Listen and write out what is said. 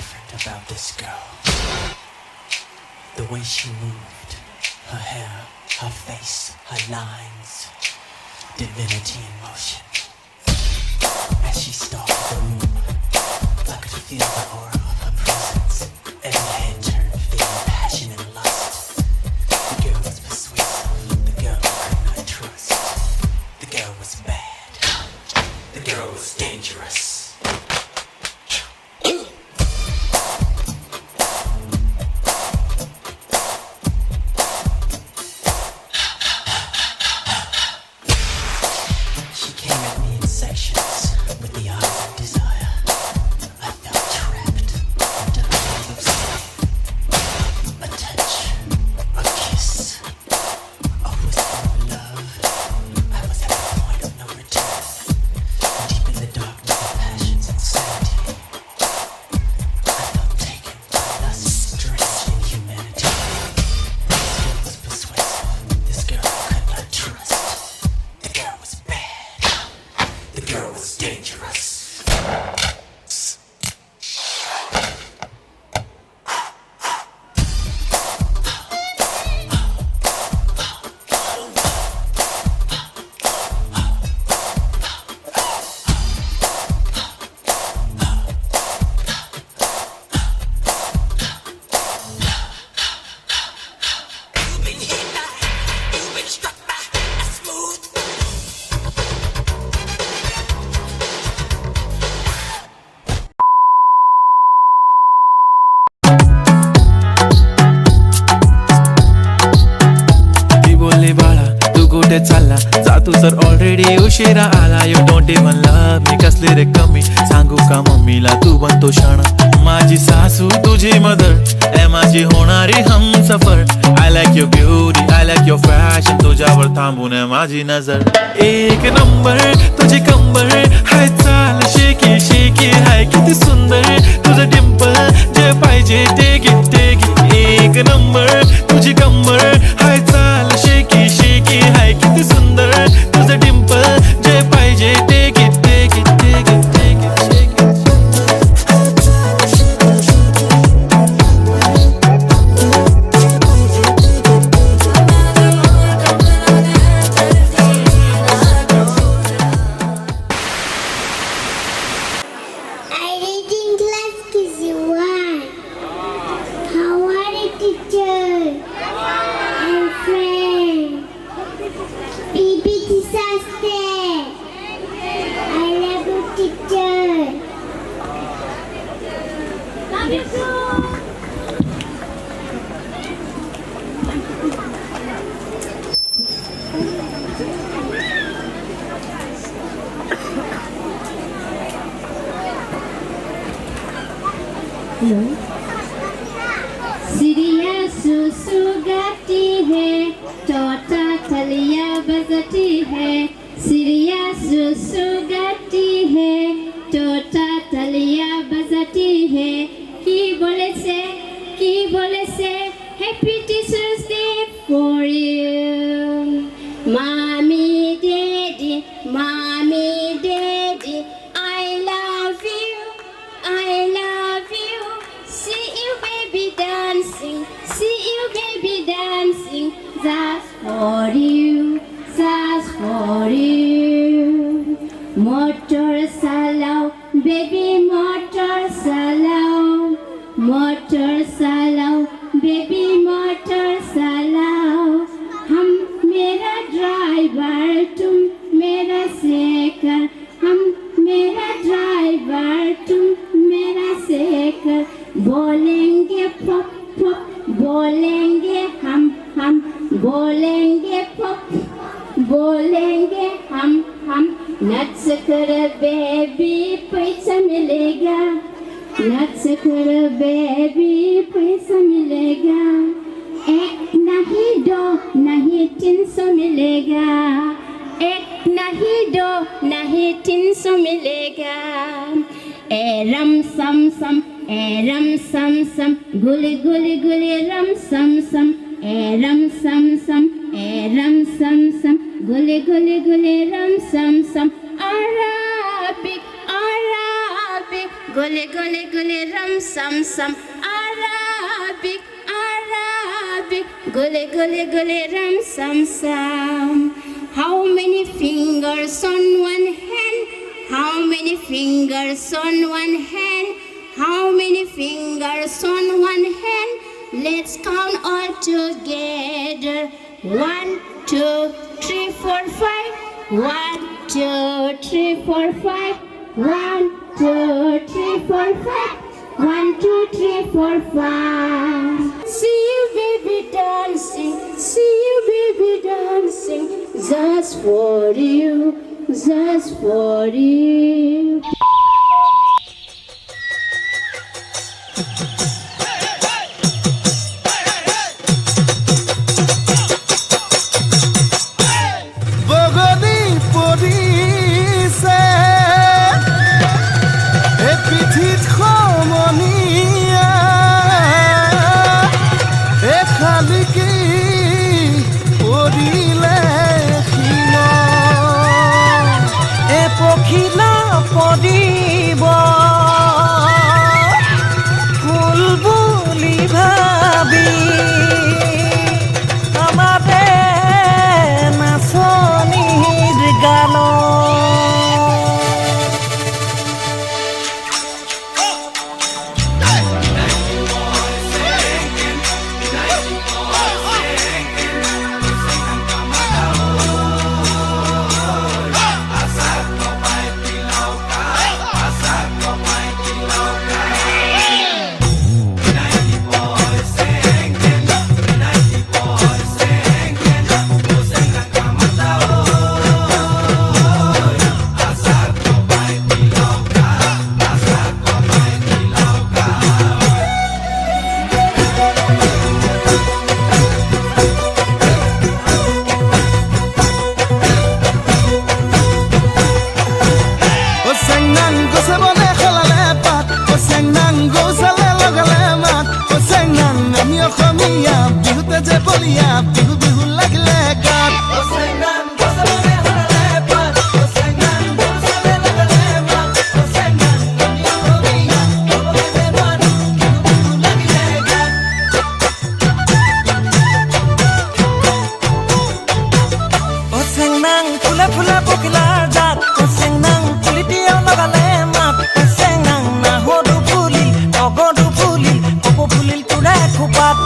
different about this girl. The way she moved, her hair, her face, her lines, divinity in motion. As she stalked the room, I could feel the aura of her presence. Every head turned, feeling passion and lust. The girl was persuasive, the girl I could not trust. The girl was bad, the girl was dangerous. She came at me in sections with the eyes of desire. I felt trapped under a wave of sin. A touch, a kiss, a whisper of love. I was at the point of no return, deep in the darkness of passion's insanity. I felt taken by lust, strange inhumanity. This girl was persuasive. This girl I could not trust. The girl was bad. The girl was dangerous. You've been hit by, you've been struck by a smooth. ती बोलली बाळा तू कुठे चालला जा तू तर already उशिरा आला you don't even love me कसली रे कमी सांगू का मम्मीला तू बनतो शाणा माझी सासू तुझी मदर ए माझी होणारी Humsafar I like your beauty I like your fashion तुझ्यावर थांबून आहे माझी नजर एक नंबर तुझी कंबर हाय चाल शेकी शेकी हाय किती सुंदर तुझं डिंपल जे पाहिजे टेक इट एक नंबर तुझी कंबर हाय चाल शेकी शेकी हाय किती सुंदर तुझं डिंपल जे पाहिजे take it I read in class because you want. How are you, teacher? And friend. Baby disaster. I love you, teacher. Love you too. सिरिया सुसु गाती है टोटा तलिया बजती है सिरिया सुसु गाती है टोटा तलिया बजती है की बोले से happy teachers day for you mommy daddy I love you see you baby dancing that's for you motor salao baby motor salao baby motor salao हम मेरा ड्राइवर तुम मेरा सेकर हम मेरा ड्राइवर तुम मेरा सेकर बोलेंगे पप पप बोलेंगे हम बोलेंगे पप बोलेंगे हम नच कर बेबी पैसा मिलेगा नच कर बेबी पैसा मिलेगा एक नहीं दो नहीं 300 मिलेगा एक नहीं दो नहीं 300 मिलेगा ए रम सम सम गुली गुली गुली रम सम ए रम सम गुली गुली गुली रम सम Arabic, Arabic, gole gole gole ram sam sam. Arabic, Arabic, gole gole gole ram sam sam. How many fingers on one hand? How many fingers on one hand? How many fingers on one hand? Let's count all together. 1, 2, 3, 4, 5. 1, 2, 3, 4, 5. 1, 2, 3, 4, 5. 1, 2, 3, 4, 5. See you, baby, dancing. See you, baby, dancing. Just for you, just for you. বগলী পৰিছে এই পিঠিত সমনীয়া এই শালিকি পৰিলে শিল এই পখিলা পৰিব ফুল বুলি ভাবি আমাৰে নাচনীৰ গানত বিহু বিহু লাগিলে গাত ফুলে ফুলে পখিলাৰ জাত চেংনাং পুলিটিও লগালে মাত চেংনাং নাহদু ফুলিল অগদু ফুলিল কপৌ ফুলিল তোৰে খোপাত